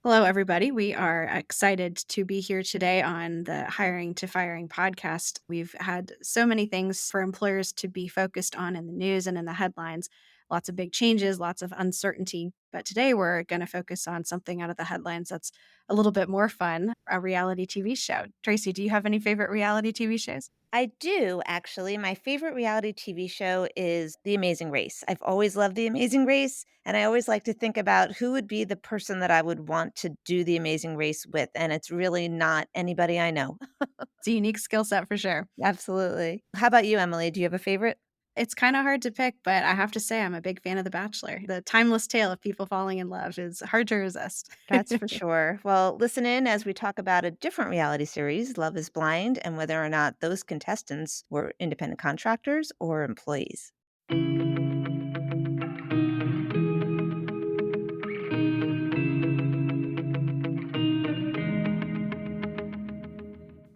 Hello, everybody. We are excited to be here today on the Hiring to Firing podcast. We've had so many things for employers to be focused on in the news and in the headlines. Lots of big changes, lots of uncertainty. But today we're going to focus on something out of the headlines that's a little bit more fun, a reality TV show. Tracy, do you have any favorite reality TV shows? I do actually. My favorite reality TV show is The Amazing Race. I've always loved The Amazing Race, and I always like to think about who would be the person that I would want to do The Amazing Race with, and it's really not anybody I know. It's a unique skill set for sure. Absolutely. How about you, Emily? Do you have a favorite? It's kinda hard to pick, but I have to say I'm a big fan of The Bachelor. The timeless tale of people falling in love is hard to resist. That's for sure. Well, listen in as we talk about a different reality series, Love is Blind, and whether or not those contestants were independent contractors or employees.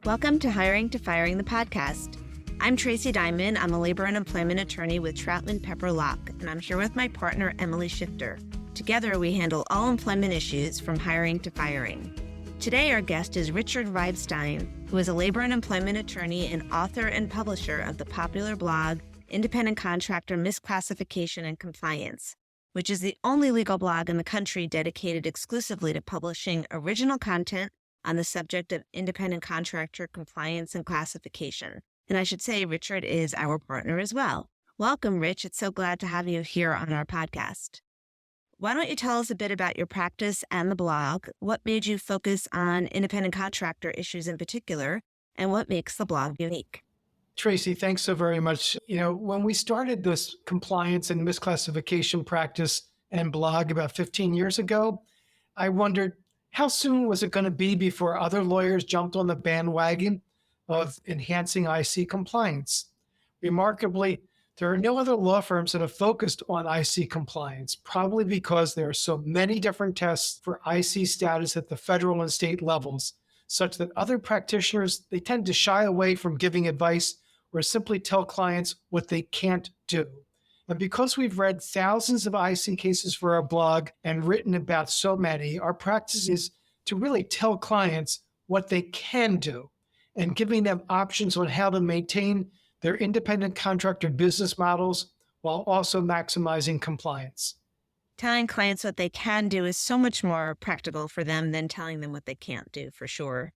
Welcome to Hiring to Firing the podcast. I'm Tracy Diamond. I'm a labor and employment attorney with Troutman Pepper Locke, and I'm here with my partner, Emily Shifter. Together, we handle all employment issues from hiring to firing. Today, our guest is Richard Weibstein, who is a labor and employment attorney and author and publisher of the popular blog Independent Contractor Misclassification and Compliance, which is the only legal blog in the country dedicated exclusively to publishing original content on the subject of independent contractor compliance and classification. And I should say, Richard is our partner as well. Welcome, Rich. It's so glad to have you here on our podcast. Why don't you tell us a bit about your practice and the blog? What made you focus on independent contractor issues in particular, and what makes the blog unique? Tracy, thanks so very much. When we started this compliance and misclassification practice and blog about 15 years ago, I wondered how soon was it going to be before other lawyers jumped on the bandwagon of enhancing IC compliance? Remarkably, there are no other law firms that have focused on IC compliance, probably because there are so many different tests for IC status at the federal and state levels, such that other practitioners, they tend to shy away from giving advice or simply tell clients what they can't do. And because we've read thousands of IC cases for our blog and written about so many, our practice is to really tell clients what they can do and giving them options on how to maintain their independent contractor business models while also maximizing compliance. Telling clients what they can do is so much more practical for them than telling them what they can't do, for sure.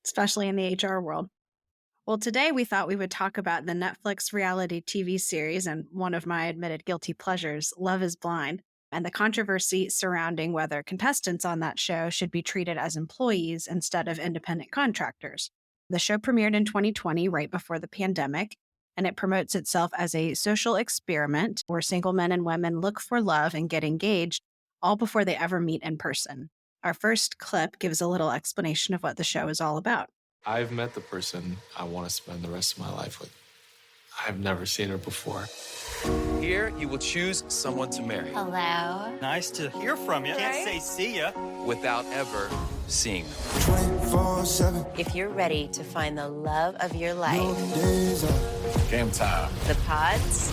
Especially in the HR world. Well, today we thought we would talk about the Netflix reality TV series and one of my admitted guilty pleasures, Love is Blind, and the controversy surrounding whether contestants on that show should be treated as employees instead of independent contractors. The show premiered in 2020, right before the pandemic, and it promotes itself as a social experiment where single men and women look for love and get engaged all before they ever meet in person. Our first clip gives a little explanation of what the show is all about. I've met the person I want to spend the rest of my life with. I've never seen her before. Here, you will choose someone to marry Hello. Nice to hear from you. Can't say see ya. without ever seeing them. 24/7. If you're ready to find the love of your life, Game time. the pods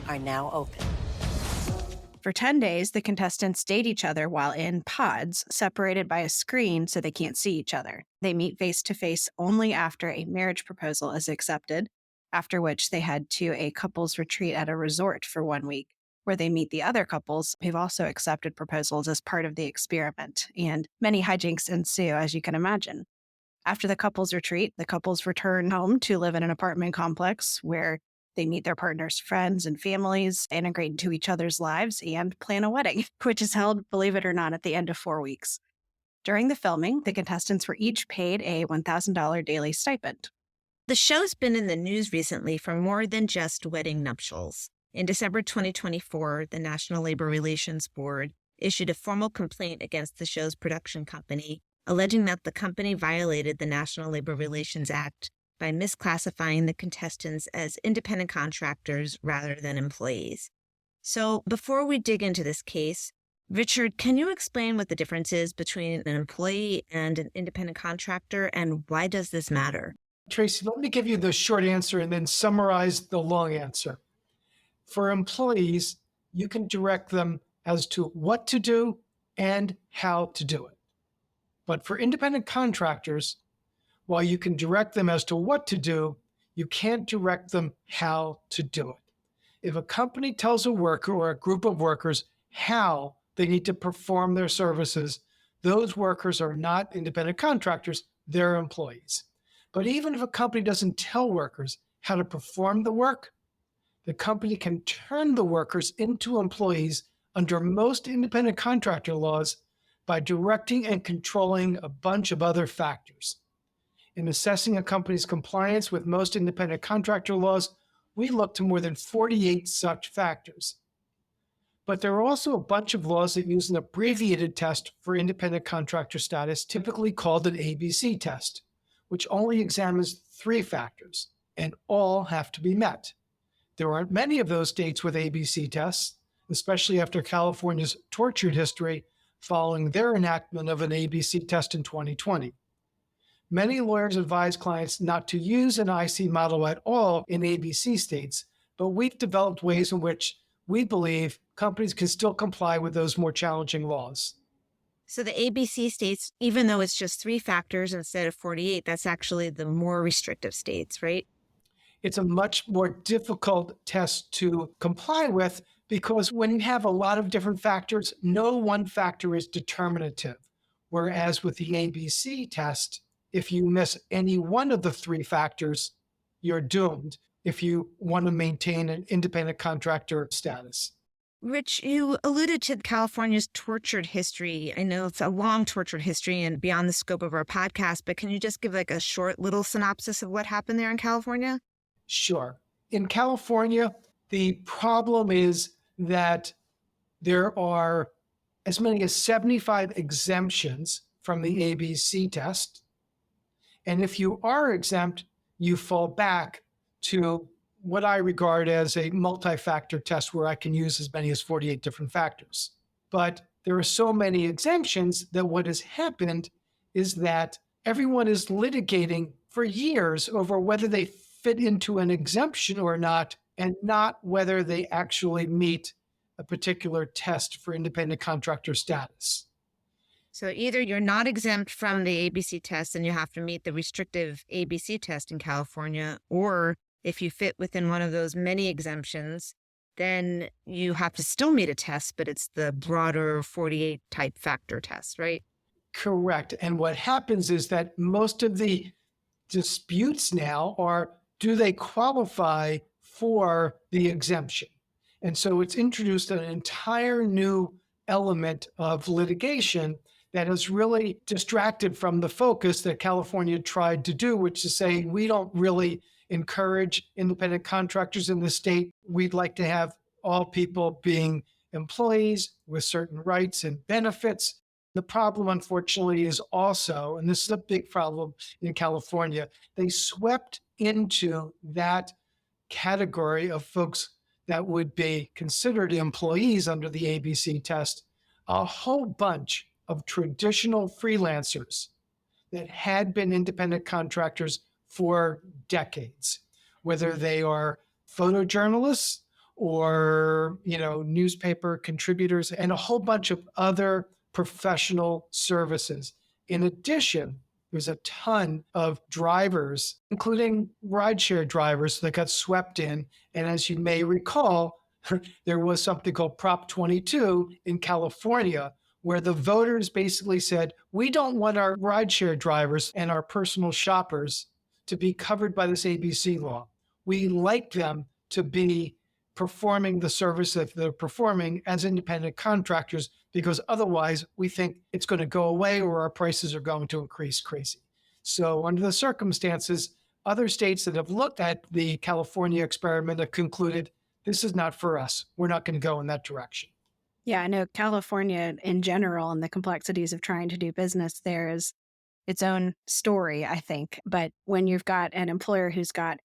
are now open. For 10 days, the contestants date each other while in pods, separated by a screen so they can't see each other. They meet face to face only after a marriage proposal is accepted, after which they head to a couples retreat at a resort for 1 week, where they meet the other couples who've also accepted proposals as part of the experiment. And many hijinks ensue, as you can imagine. After the couples retreat, the couples return home to live in an apartment complex where they meet their partners' friends and families, integrate into each other's lives, and plan a wedding, which is held, believe it or not, at the end of 4 weeks. During the filming, the contestants were each paid a $1,000 daily stipend. The show's been in the news recently for more than just wedding nuptials. In December 2024, the National Labor Relations Board issued a formal complaint against the show's production company, alleging that the company violated the National Labor Relations Act by misclassifying the contestants as independent contractors rather than employees. So before we dig into this case, Richard, can you explain what the difference is between an employee and an independent contractor, and why does this matter? Tracy, let me give you the short answer and then summarize the long answer. For employees, you can direct them as to what to do and how to do it. But for independent contractors, while you can direct them as to what to do, you can't direct them how to do it. If a company tells a worker or a group of workers how they need to perform their services, those workers are not independent contractors, they're employees. But even if a company doesn't tell workers how to perform the work, the company can turn the workers into employees under most independent contractor laws by directing and controlling a bunch of other factors. In assessing a company's compliance with most independent contractor laws, we look to more than 48 such factors. But there are also a bunch of laws that use an abbreviated test for independent contractor status, typically called an ABC test, which only examines 3 factors, and all have to be met. There aren't many of those states with ABC tests, especially after California's tortured history following their enactment of an ABC test in 2020. Many lawyers advise clients not to use an IC model at all in ABC states, but we've developed ways in which we believe companies can still comply with those more challenging laws. So the ABC states, even though it's just 3 factors instead of 48, that's actually the more restrictive states, right? It's a much more difficult test to comply with because when you have a lot of different factors, no one factor is determinative. Whereas with the ABC test, if you miss any one of the 3 factors, you're doomed if you want to maintain an independent contractor status. Rich, you alluded to California's tortured history. I know it's a long tortured history and beyond the scope of our podcast, but can you just give like a short little synopsis of what happened there in California? Sure. In California, the problem is that there are as many as 75 exemptions from the ABC test. And if you are exempt, you fall back to what I regard as a multi-factor test where I can use as many as 48 different factors. But there are so many exemptions that what has happened is that everyone is litigating for years over whether they fit into an exemption or not, and not whether they actually meet a particular test for independent contractor status. So either you're not exempt from the ABC test and you have to meet the restrictive ABC test in California, or if you fit within one of those many exemptions, then you have to still meet a test, but it's the broader 48 type factor test, right? Correct. And what happens is that most of the disputes now are, do they qualify for the exemption? And so it's introduced an entire new element of litigation that has really distracted from the focus that California tried to do, which is say, we don't really encourage independent contractors in the state. We'd like to have all people being employees with certain rights and benefits. The problem, unfortunately, is also, and this is a big problem in California, they swept into that category of folks that would be considered employees under the ABC test, a whole bunch of traditional freelancers that had been independent contractors for decades, whether they are photojournalists or, newspaper contributors and a whole bunch of other professional services. In addition, there's a ton of drivers, including rideshare drivers, that got swept in. And as you may recall, there was something called Prop 22 in California, where the voters basically said, we don't want our rideshare drivers and our personal shoppers to be covered by this ABC law. We like them to be performing the service that they're performing as independent contractors, because otherwise we think it's going to go away or our prices are going to increase crazy. So under the circumstances, other states that have looked at the California experiment have concluded, this is not for us. We're not going to go in that direction. Yeah, I know California in general and the complexities of trying to do business there is its own story, I think. But when you've got an employer who's got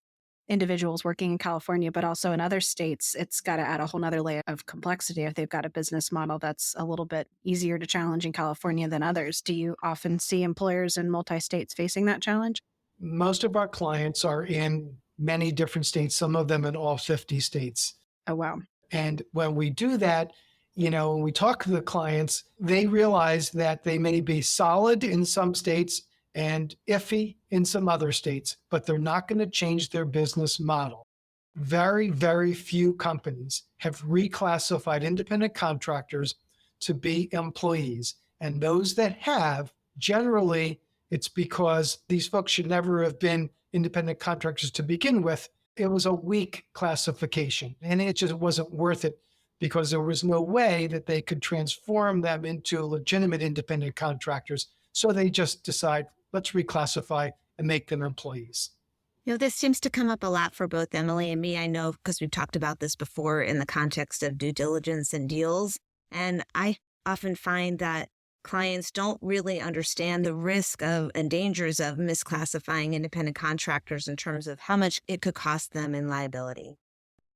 individuals working in California, but also in other states, it's got to add a whole nother layer of complexity if they've got a business model that's a little bit easier to challenge in California than others. Do you often see employers in multi-states facing that challenge? Most of our clients are in many different states, some of them in all 50 states. Oh, wow. And when we do that, when we talk to the clients, they realize that they may be solid in some states and iffy in some other states, but they're not going to change their business model. Very, very few companies have reclassified independent contractors to be employees. And those that have, generally, it's because these folks should never have been independent contractors to begin with. It was a weak classification, and it just wasn't worth it because there was no way that they could transform them into legitimate independent contractors. So they just decide, let's reclassify and make them employees. This seems to come up a lot for both Emily and me. I know because we've talked about this before in the context of due diligence and deals. And I often find that clients don't really understand the risk of and dangers of misclassifying independent contractors in terms of how much it could cost them in liability.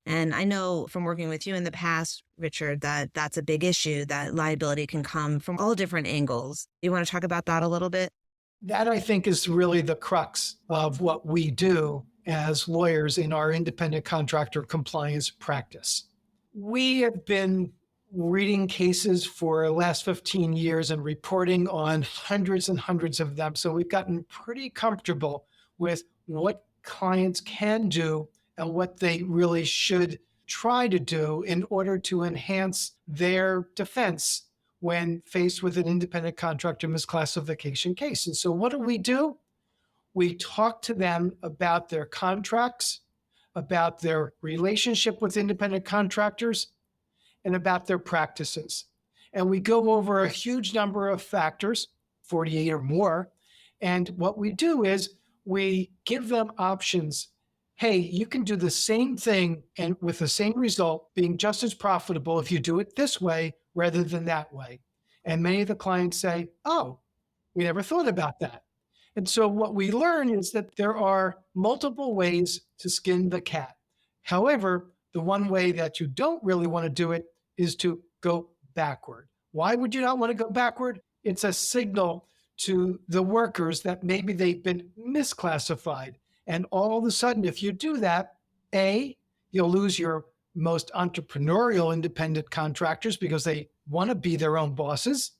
And I know from working with you in the past, Richard, that that's a big issue, that liability can come from all different angles. You want to talk about that a little bit? That, I think, is really the crux of what we do as lawyers in our independent contractor compliance practice. We have been reading cases for the last 15 years and reporting on hundreds and hundreds of them. So we've gotten pretty comfortable with what clients can do and what they really should try to do in order to enhance their defense when faced with an independent contractor misclassification case. And so what do? We talk to them about their contracts, about their relationship with independent contractors, and about their practices. And we go over a huge number of factors, 48 or more. And what we do is we give them options. Hey, you can do the same thing and with the same result, being just as profitable if you do it this way rather than that way. And many of the clients say, oh, we never thought about that. And so what we learn is that there are multiple ways to skin the cat. However, the one way that you don't really want to do it is to go backward. Why would you not want to go backward? It's a signal to the workers that maybe they've been misclassified. And all of a sudden, if you do that, A, you'll lose your most entrepreneurial independent contractors because they want to be their own bosses.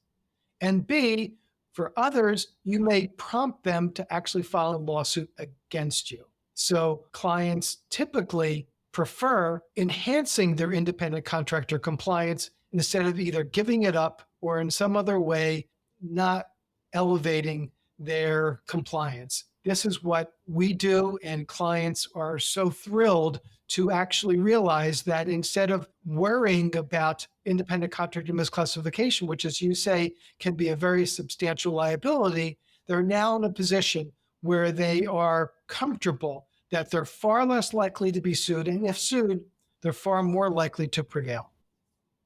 And B, for others, you may prompt them to actually file a lawsuit against you. So clients typically prefer enhancing their independent contractor compliance instead of either giving it up or in some other way not elevating their compliance. This is what we do, and clients are so thrilled to actually realize that instead of worrying about independent contractor misclassification, which, as you say, can be a very substantial liability, they're now in a position where they are comfortable that they're far less likely to be sued, and if sued, they're far more likely to prevail.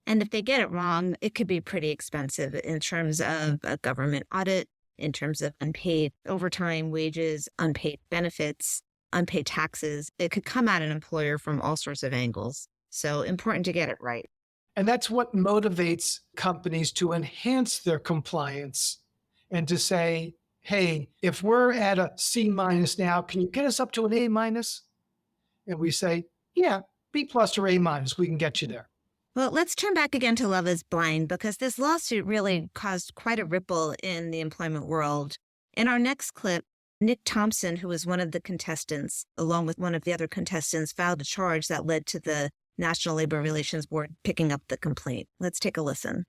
And if they get it wrong, it could be pretty expensive in terms of a government audit, in terms of unpaid overtime wages, unpaid benefits, unpaid taxes. It could come at an employer from all sorts of angles. So important to get it right. And that's what motivates companies to enhance their compliance and to say, hey, if we're at a C minus now, can you get us up to an A minus? And we say, yeah, B plus or A minus, we can get you there. Well, let's turn back again to Love is Blind, because this lawsuit really caused quite a ripple in the employment world. In our next clip, Nick Thompson, who was one of the contestants, along with one of the other contestants, filed a charge that led to the National Labor Relations Board picking up the complaint. Let's take a listen.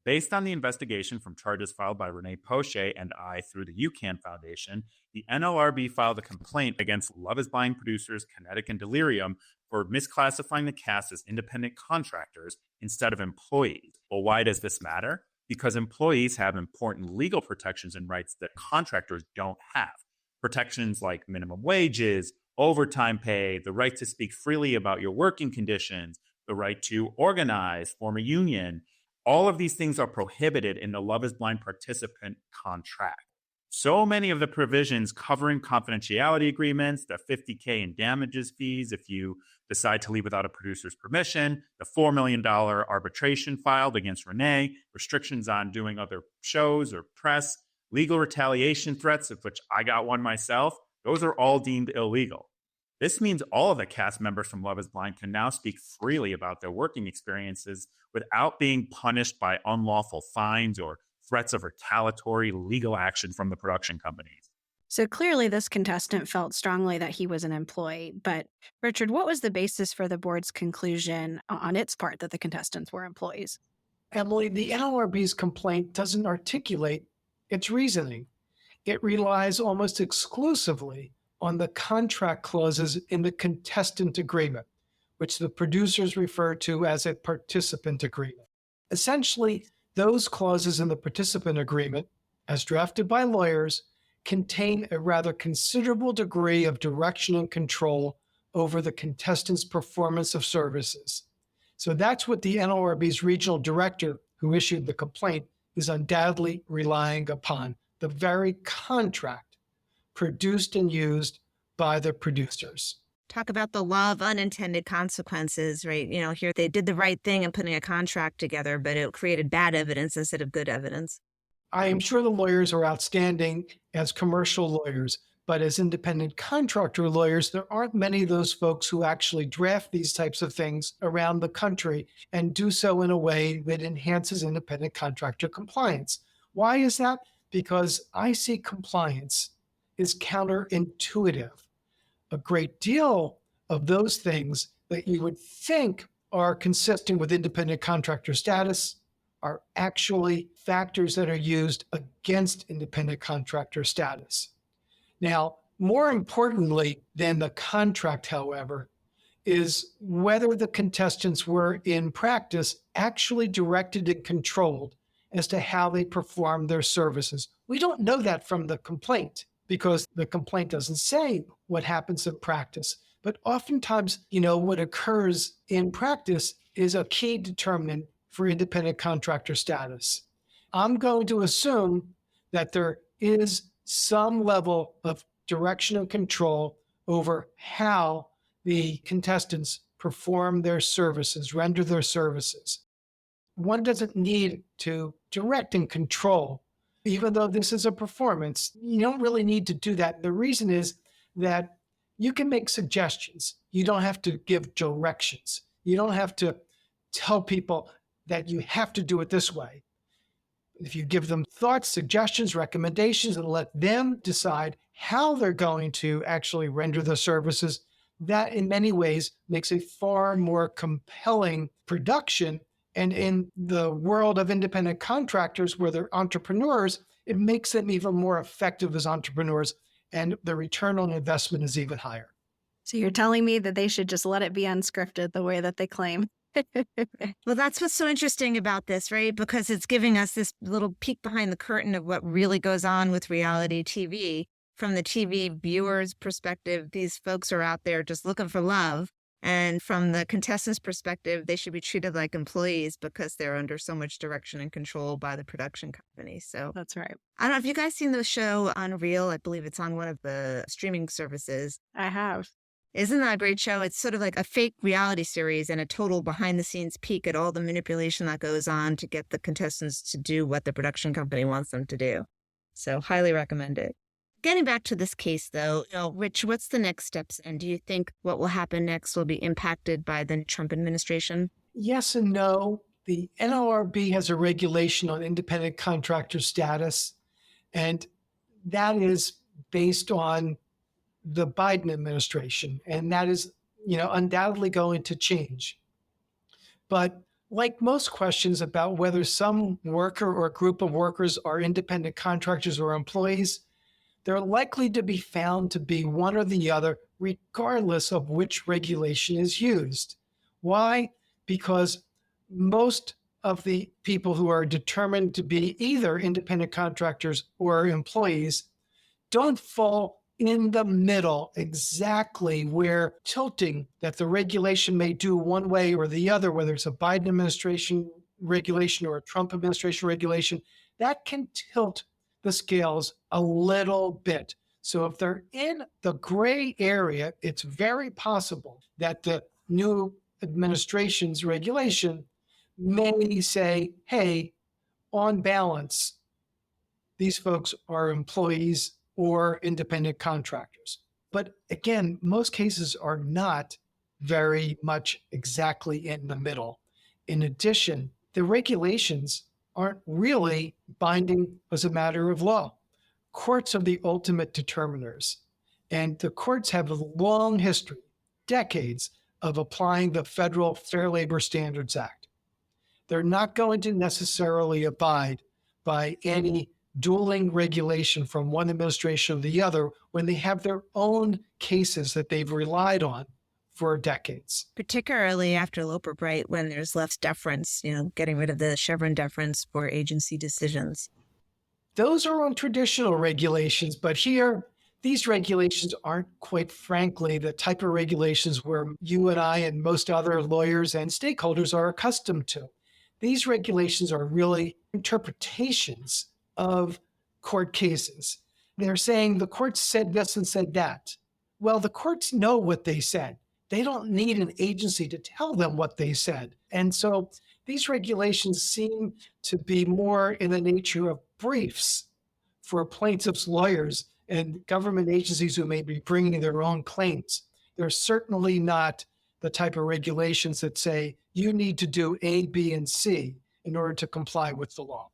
Based on the investigation from charges filed by Renee Poche and I through the UCAN Foundation, the NLRB filed a complaint against Love is Blind producers Kinetic and Delirium for misclassifying the cast as independent contractors instead of employees. Well, why does this matter? Because employees have important legal protections and rights that contractors don't have. Protections like minimum wages, overtime pay, the right to speak freely about your working conditions, the right to organize, form a union. All of these things are prohibited in the Love is Blind participant contract. So many of the provisions covering confidentiality agreements, the $50K in damages fees if you decide to leave without a producer's permission, the $4 million arbitration filed against Renee, restrictions on doing other shows or press, legal retaliation threats, of which I got one myself, those are all deemed illegal. This means all of the cast members from Love is Blind can now speak freely about their working experiences without being punished by unlawful fines or threats of retaliatory legal action from the production companies. So clearly, this contestant felt strongly that he was an employee. But, Richard, what was the basis for the board's conclusion on its part that the contestants were employees? Emily, the NLRB's complaint doesn't articulate its reasoning. It relies almost exclusively on the contract clauses in the contestant agreement, which the producers refer to as a participant agreement. Essentially, those clauses in the participant agreement, as drafted by lawyers, contain a rather considerable degree of direction and control over the contestant's performance of services. So that's what the NLRB's regional director, who issued the complaint, is undoubtedly relying upon, the very contract produced and used by the producers. Talk about the law of unintended consequences, right? Here they did the right thing in putting a contract together, but it created bad evidence instead of good evidence. I am sure the lawyers are outstanding as commercial lawyers, but as independent contractor lawyers, there aren't many of those folks who actually draft these types of things around the country and do so in a way that enhances independent contractor compliance. Why is that? Because I see compliance is counterintuitive. A great deal of those things that you would think are consistent with independent contractor status are actually factors that are used against independent contractor status. Now, more importantly than the contract, however, is whether the contestants were in practice actually directed and controlled as to how they perform their services. We don't know that from the complaint because the complaint doesn't say what happens in practice. But oftentimes, what occurs in practice is a key determinant for independent contractor status. I'm going to assume that there is some level of direction and control over how the contestants perform their services, render their services. One doesn't need to direct and control, even though this is a performance. You don't really need to do that. The reason is that you can make suggestions. You don't have to give directions. You don't have to tell people that you have to do it this way. If you give them thoughts, suggestions, recommendations, and let them decide how they're going to actually render the services, that in many ways makes a far more compelling production. And in the world of independent contractors, where they're entrepreneurs, it makes them even more effective as entrepreneurs, and the return on investment is even higher. So you're telling me that they should just let it be unscripted the way that they claim? Well, that's what's so interesting about this, right? Because it's giving us this little peek behind the curtain of what really goes on with reality TV. From the TV viewer's perspective, these folks are out there just looking for love. And from the contestants' perspective, they should be treated like employees because they're under so much direction and control by the production company. So That's right. I don't know if you guys seen the show Unreal. I believe it's on one of the streaming services. I have. Isn't that a great show? It's sort of like a fake reality series and a total behind the scenes peek at all the manipulation that goes on to get the contestants to do what the production company wants them to do. So highly recommend it. Getting back to this case, though, Rich, what's the next steps? And do you think what will happen next will be impacted by the Trump administration? Yes and no. The NLRB has a regulation on independent contractor status, and that is based on the Biden administration, and that is, undoubtedly going to change. But like most questions about whether some worker or group of workers are independent contractors or employees, they're likely to be found to be one or the other, regardless of which regulation is used. Why? Because most of the people who are determined to be either independent contractors or employees don't fall in the middle, exactly where tilting that the regulation may do one way or the other, whether it's a Biden administration regulation or a Trump administration regulation, that can tilt the scales a little bit. So if they're in the gray area, it's very possible that the new administration's regulation may say, hey, on balance, these folks are employees or independent contractors. But again, most cases are not very much exactly in the middle. In addition, the regulations aren't really binding as a matter of law. Courts are the ultimate determiners. And the courts have a long history, decades, of applying the federal Fair Labor Standards Act. They're not going to necessarily abide by any dueling regulation from one administration to the other when they have their own cases that they've relied on for decades. Particularly after Loper Bright, when there's less deference, getting rid of the Chevron deference for agency decisions. Those are on traditional regulations, but here, these regulations aren't, quite frankly, the type of regulations where you and I and most other lawyers and stakeholders are accustomed to. These regulations are really interpretations of court cases. They're saying the courts said this and said that. Well, the courts know what they said. They don't need an agency to tell them what they said. And so these regulations seem to be more in the nature of briefs for plaintiffs' lawyers and government agencies who may be bringing their own claims. They're certainly not the type of regulations that say you need to do A, B, and C in order to comply with the law.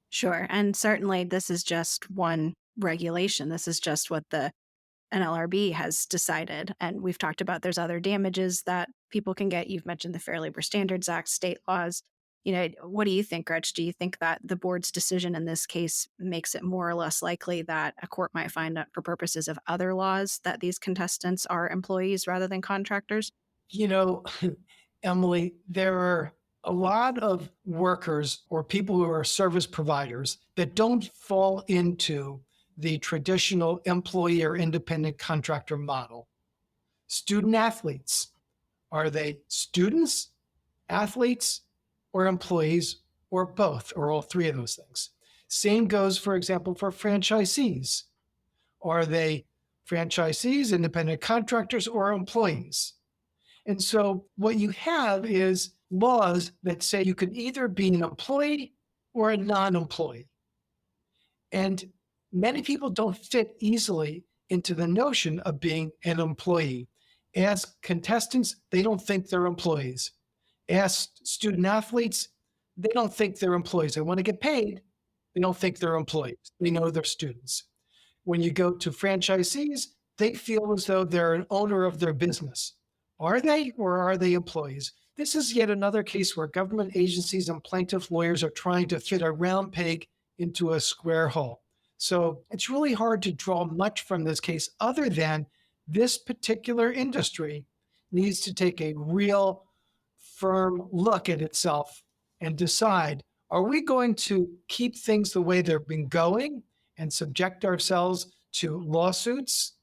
Sure. And certainly this is just one regulation. This is just what the NLRB has decided. And we've talked about there's other damages that people can get. You've mentioned the Fair Labor Standards Act, state laws. What do you think, Gretch? Do you think that the board's decision in this case makes it more or less likely that a court might find out for purposes of other laws that these contestants are employees rather than contractors? Emily, there are a lot of workers or people who are service providers that don't fall into the traditional employee or independent contractor model. Student athletes, are they students, athletes, or employees, or both, or all three of those things? Same goes, for example, for franchisees. Are they franchisees, independent contractors, or employees? And so what you have is laws that say you can either be an employee or a non-employee. And many people don't fit easily into the notion of being an employee. Ask contestants, they don't think they're employees. Ask student athletes, they don't think they're employees. They want to get paid. They don't think they're employees. They know they're students. When you go to franchisees, they feel as though they're an owner of their business. Are they, or are they employees? This is yet another case where government agencies and plaintiff lawyers are trying to fit a round peg into a square hole. So it's really hard to draw much from this case other than this particular industry needs to take a real firm look at itself and decide, are we going to keep things the way they've been going and subject ourselves to lawsuits?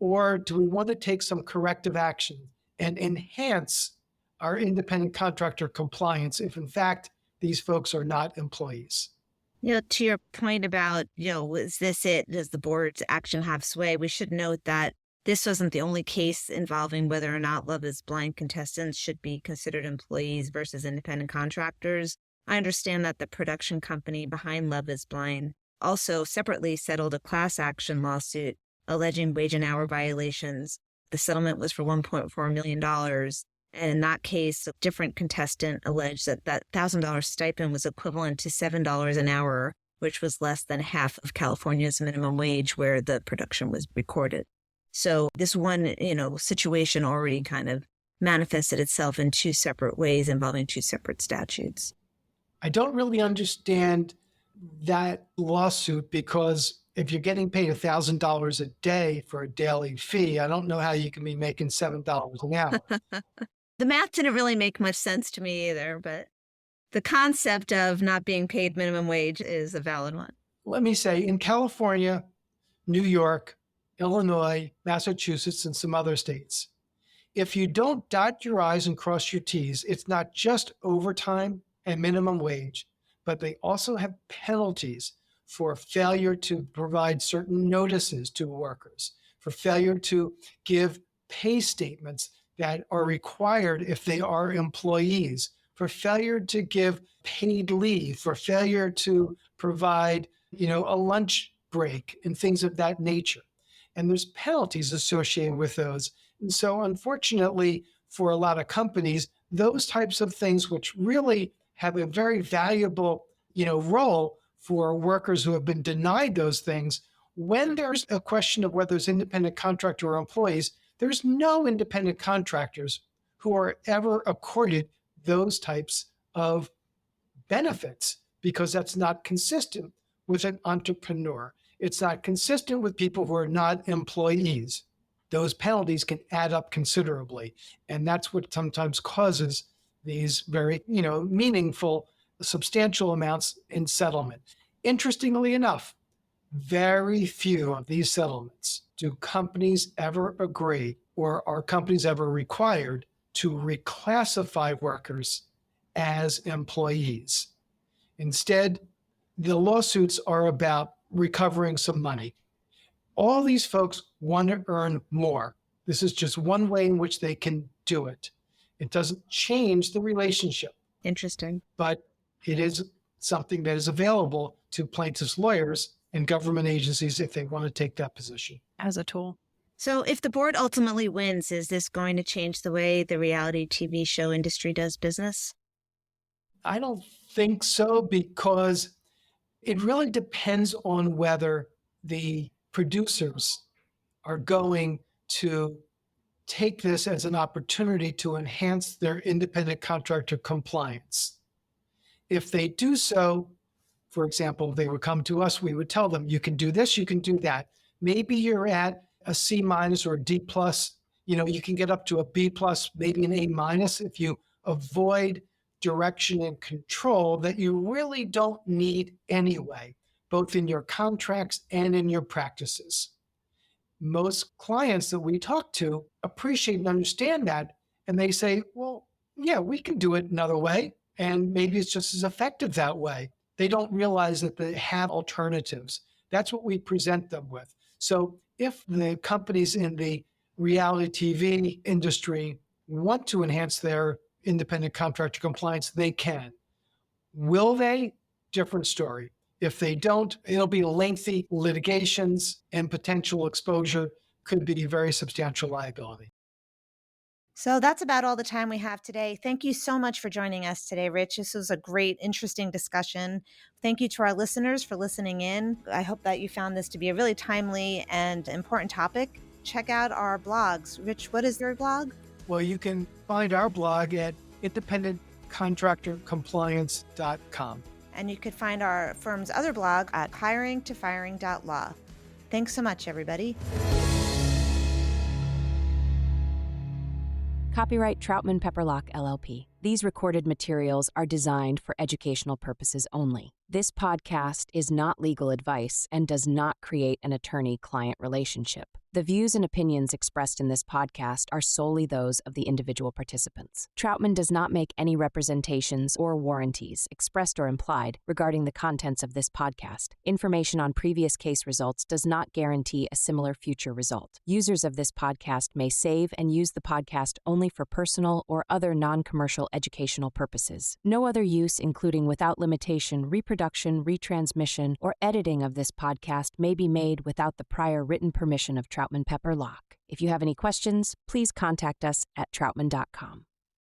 Or do we want to take some corrective action and enhance our independent contractor compliance if in fact these folks are not employees? To your point about, is this it? Does the board's action have sway? We should note that this wasn't the only case involving whether or not Love is Blind contestants should be considered employees versus independent contractors. I understand that the production company behind Love is Blind also separately settled a class action lawsuit alleging wage and hour violations. The settlement was for $1.4 million. And in that case, a different contestant alleged that that $1,000 stipend was equivalent to $7 an hour, which was less than half of California's minimum wage where the production was recorded. So this one, situation already kind of manifested itself in two separate ways involving two separate statutes. I don't really understand that lawsuit because if you're getting paid $1,000 a day for a daily fee, I don't know how you can be making $7 an hour. The math didn't really make much sense to me either, but the concept of not being paid minimum wage is a valid one. Let me say, in California, New York, Illinois, Massachusetts, and some other states, if you don't dot your I's and cross your T's, it's not just overtime and minimum wage, but they also have penalties for failure to provide certain notices to workers, for failure to give pay statements that are required if they are employees, for failure to give paid leave, for failure to provide, a lunch break and things of that nature. and there's penalties associated with those. And so unfortunately, for a lot of companies, those types of things, which really have a very valuable, role for workers who have been denied those things, when there's a question of whether it's independent contractor or employees, there's no independent contractors who are ever accorded those types of benefits because that's not consistent with an entrepreneur. It's not consistent with people who are not employees. Those penalties can add up considerably. And that's what sometimes causes these very, meaningful, substantial amounts in settlement. Interestingly enough, very few of these settlements do companies ever agree or are companies ever required to reclassify workers as employees. Instead, the lawsuits are about recovering some money. All these folks want to earn more. This is just one way in which they can do it. It doesn't change the relationship. Interesting. But it is something that is available to plaintiffs' lawyers and government agencies if they want to take that position. As a tool. So if the board ultimately wins, is this going to change the way the reality TV show industry does business? I don't think so, because it really depends on whether the producers are going to take this as an opportunity to enhance their independent contractor compliance. If they do so, for example, they would come to us, we would tell them, you can do this, you can do that. Maybe you're at a C- or a D+, you can get up to a B+, maybe an A- if you avoid direction and control that you really don't need anyway, both in your contracts and in your practices. Most clients that we talk to appreciate and understand that, and they say, well, yeah, we can do it another way, and maybe it's just as effective that way. They don't realize that they have alternatives. That's what we present them with. So if the companies in the reality TV industry want to enhance their independent contractor compliance, they can. Will they? Different story. If they don't, it'll be lengthy litigations, and potential exposure could be very substantial liability. So that's about all the time we have today. Thank you so much for joining us today, Rich. This was a great, interesting discussion. Thank you to our listeners for listening in. I hope that you found this to be a really timely and important topic. Check out our blogs. Rich, what is your blog? Well, you can find our blog at independentcontractorcompliance.com. And you could find our firm's other blog at hiringtofiring.law. Thanks so much, everybody. Copyright Troutman Pepperlock, LLP. These recorded materials are designed for educational purposes only. This podcast is not legal advice and does not create an attorney-client relationship. The views and opinions expressed in this podcast are solely those of the individual participants. Troutman does not make any representations or warranties, expressed or implied, regarding the contents of this podcast. Information on previous case results does not guarantee a similar future result. Users of this podcast may save and use the podcast only for personal or other non-commercial educational purposes. No other use, including without limitation, reproduction, retransmission, or editing of this podcast may be made without the prior written permission of Troutman Pepper Locke. If you have any questions, please contact us at troutman.com.